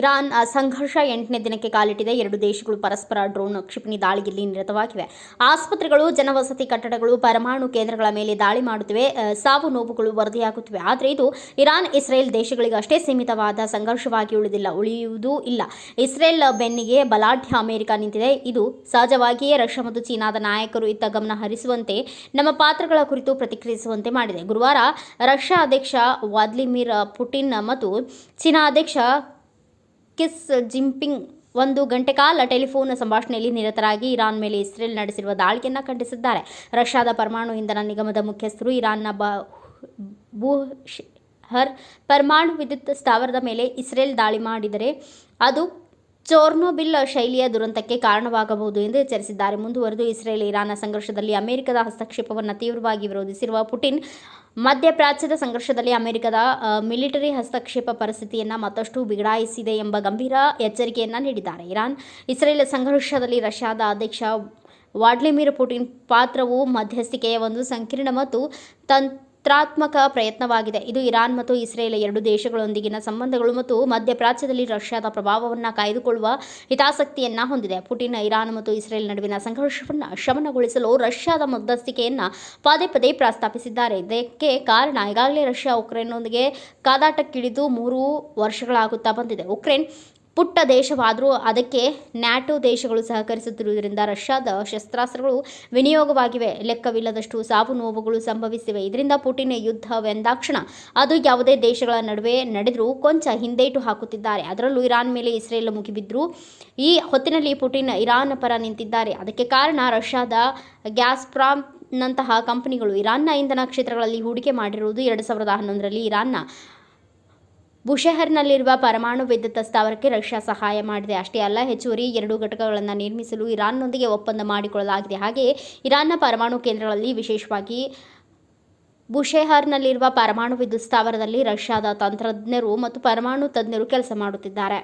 Iran ಸಂಘರ್ಷ 8ನೇ ದಿನಕ್ಕೆ ಕಾಲಿಟ್ಟಿದೆ. ಎರಡು ದೇಶಗಳು ಪರಸ್ಪರ ಡ್ರೋನ್ ಕ್ಷಿಪಣಿ ದಾಳಿಯಲ್ಲಿ ನಿರತವಾಗಿವೆ. ಆಸ್ಪತ್ರೆಗಳು, ಜನವಸತಿ ಕಟ್ಟಡಗಳು, ಪರಮಾಣು ಕೇಂದ್ರಗಳ ಮೇಲೆ ದಾಳಿ ಮಾಡುತ್ತಿವೆ. ಸಾವು ನೋವುಗಳು ವರದಿಯಾಗುತ್ತಿವೆ. ಆದರೆ ಇದು ಇರಾನ್ ಇಸ್ರೇಲ್ ದೇಶಗಳಿಗೆ ಅಷ್ಟೇ ಸೀಮಿತವಾದ ಸಂಘರ್ಷವಾಗಿ ಉಳಿಯುವುದೂ ಇಲ್ಲ. ಇಸ್ರೇಲ್ ಬೆನ್ನಿಗೆ ಬಲಾಢ್ಯ ಅಮೆರಿಕ ನಿಂತಿದೆ. ಇದು ಸಹಜವಾಗಿಯೇ ರಷ್ಯಾ ಮತ್ತು ಚೀನಾದ ನಾಯಕರು ಇತ್ತ ಗಮನ ಹರಿಸುವಂತೆ, ನಮ್ಮ ಪಾತ್ರಗಳ ಕುರಿತು ಪ್ರತಿಕ್ರಿಯಿಸುವಂತೆ ಮಾಡಿದೆ. ಗುರುವಾರ ರಷ್ಯಾ ಅಧ್ಯಕ್ಷ ವ್ಲಾದಿಮಿರ್ ಪುಟಿನ್ ಮತ್ತು ಚೀನಾ ಅಧ್ಯಕ್ಷ ಕಿಸ್ ಜಿನ್ಪಿಂಗ್ 1 ಗಂಟೆ ಕಾಲ ಟೆಲಿಫೋನ್ ಸಂಭಾಷಣೆಯಲ್ಲಿ ನಿರತರಾಗಿ ಇರಾನ್ ಮೇಲೆ ಇಸ್ರೇಲ್ ನಡೆಸಿರುವ ದಾಳಿಯನ್ನು ಖಂಡಿಸಿದ್ದಾರೆ. ರಷ್ಯಾದ ಪರಮಾಣು ಇಂಧನ ನಿಗಮದ ಮುಖ್ಯಸ್ಥರು ಇರಾನ್ನ ಬುಷೆಹರ್ ಪರಮಾಣು ವಿದ್ಯುತ್ ಸ್ಥಾವರದ ಮೇಲೆ ಇಸ್ರೇಲ್ ದಾಳಿ ಮಾಡಿದರೆ ಅದು ಚೋರ್ನೋಬಿಲ್ ಶೈಲಿಯ ದುರಂತಕ್ಕೆ ಕಾರಣವಾಗಬಹುದು ಎಂದು ಎಚ್ಚರಿಸಿದ್ದಾರೆ. ಮುಂದುವರೆದು ಇಸ್ರೇಲ್ ಇರಾನ್ ಸಂಘರ್ಷದಲ್ಲಿ ಅಮೆರಿಕದ ಹಸ್ತಕ್ಷೇಪವನ್ನು ತೀವ್ರವಾಗಿ ವಿರೋಧಿಸಿರುವ ಪುಟಿನ್, ಮಧ್ಯಪ್ರಾಚ್ಯದ ಸಂಘರ್ಷದಲ್ಲಿ ಅಮೆರಿಕದ ಮಿಲಿಟರಿ ಹಸ್ತಕ್ಷೇಪ ಪರಿಸ್ಥಿತಿಯನ್ನು ಮತ್ತಷ್ಟು ಬಿಗಡಾಯಿಸಿದೆ ಎಂಬ ಗಂಭೀರ ಎಚ್ಚರಿಕೆಯನ್ನು ನೀಡಿದ್ದಾರೆ. ಇರಾನ್ ಇಸ್ರೇಲ್ ಸಂಘರ್ಷದಲ್ಲಿ ರಷ್ಯಾದ ಅಧ್ಯಕ್ಷ ವ್ಲಾದಿಮಿರ್ ಪುಟಿನ್ ಪಾತ್ರವು ಮಧ್ಯಸ್ಥಿಕೆಯ ಒಂದು ಸಂಕೀರ್ಣ ಮತ್ತು ತಂತ್ರಾತ್ಮಕ ಪ್ರಯತ್ನವಾಗಿದೆ. ಇದು ಇರಾನ್ ಮತ್ತು ಇಸ್ರೇಲ್ ಎರಡು ದೇಶಗಳೊಂದಿಗಿನ ಸಂಬಂಧಗಳು ಮತ್ತು ಮಧ್ಯಪ್ರಾಚ್ಯದಲ್ಲಿ ರಷ್ಯಾದ ಪ್ರಭಾವವನ್ನು ಕಾಯ್ದುಕೊಳ್ಳುವ ಹಿತಾಸಕ್ತಿಯನ್ನು ಹೊಂದಿದೆ. ಪುಟಿನ್ ಇರಾನ್ ಮತ್ತು ಇಸ್ರೇಲ್ ನಡುವಿನ ಸಂಘರ್ಷವನ್ನು ಶಮನಗೊಳಿಸಲು ರಷ್ಯಾದ ಮಧ್ಯಸ್ಥಿಕೆಯನ್ನು ಪದೇ ಪದೇ ಪ್ರಸ್ತಾಪಿಸಿದ್ದಾರೆ. ಇದಕ್ಕೆ ಕಾರಣ ಈಗಾಗಲೇ ರಷ್ಯಾ ಉಕ್ರೇನ್ನೊಂದಿಗೆ ಕಾದಾಟಕ್ಕಿಳಿದು 3 ವರ್ಷಗಳಾಗುತ್ತಾ ಬಂದಿದೆ. ಉಕ್ರೇನ್ ಪುಟ್ಟ ದೇಶವಾದರೂ ಅದಕ್ಕೆ ನ್ಯಾಟೋ ದೇಶಗಳು ಸಹಕರಿಸುತ್ತಿರುವುದರಿಂದ ರಷ್ಯಾದ ಶಸ್ತ್ರಾಸ್ತ್ರಗಳು ವಿನಿಯೋಗವಾಗಿವೆ. ಲೆಕ್ಕವಿಲ್ಲದಷ್ಟು ಸಾವು ನೋವುಗಳು ಸಂಭವಿಸಿವೆ. ಇದರಿಂದ ಪುಟಿನ್ ಯುದ್ಧವೆಂದಾಕ್ಷಣ ಅದು ಯಾವುದೇ ದೇಶಗಳ ನಡುವೆ ನಡೆದರೂ ಕೊಂಚ ಹಿಂದೇಟು ಹಾಕುತ್ತಿದ್ದಾರೆ. ಅದರಲ್ಲೂ ಇರಾನ್ ಮೇಲೆ ಇಸ್ರೇಲ್ ಮುಗಿಬಿದ್ದರೂ ಈ ಹೊತ್ತಿನಲ್ಲಿ ಪುಟಿನ್ ಇರಾನ್ ಪರ ನಿಂತಿದ್ದಾರೆ. ಅದಕ್ಕೆ ಕಾರಣ ರಷ್ಯಾದ ಗ್ಯಾಸ್ಪ್ರಾಮ್ನಂತಹ ಕಂಪನಿಗಳು ಇರಾನ್ನ ಇಂಧನ ಕ್ಷೇತ್ರಗಳಲ್ಲಿ ಹೂಡಿಕೆ ಮಾಡಿರುವುದು. 2011ರಲ್ಲಿ ಇರಾನ್ನ ಬುಷೆಹರ್ನಲ್ಲಿರುವ ಪರಮಾಣು ವಿದ್ಯುತ್ ಸ್ಥಾವರಕ್ಕೆ ರಷ್ಯಾ ಸಹಾಯ ಮಾಡಿದೆ. ಅಷ್ಟೇ ಅಲ್ಲ, ಹೆಚ್ಚುವರಿ 2 ಘಟಕಗಳನ್ನು ನಿರ್ಮಿಸಲು ಇರಾನ್ನೊಂದಿಗೆ ಒಪ್ಪಂದ ಮಾಡಿಕೊಳ್ಳಲಾಗಿದೆ. ಹಾಗೆಯೇ ಇರಾನ್ನ ಪರಮಾಣು ಕೇಂದ್ರಗಳಲ್ಲಿ, ವಿಶೇಷವಾಗಿ ಬುಷೆಹರ್ನಲ್ಲಿರುವ ಪರಮಾಣು ವಿದ್ಯುತ್ ಸ್ಥಾವರದಲ್ಲಿ ರಷ್ಯಾದ ತಂತ್ರಜ್ಞರು ಮತ್ತು ಪರಮಾಣು ತಜ್ಞರು ಕೆಲಸ ಮಾಡುತ್ತಿದ್ದಾರೆ.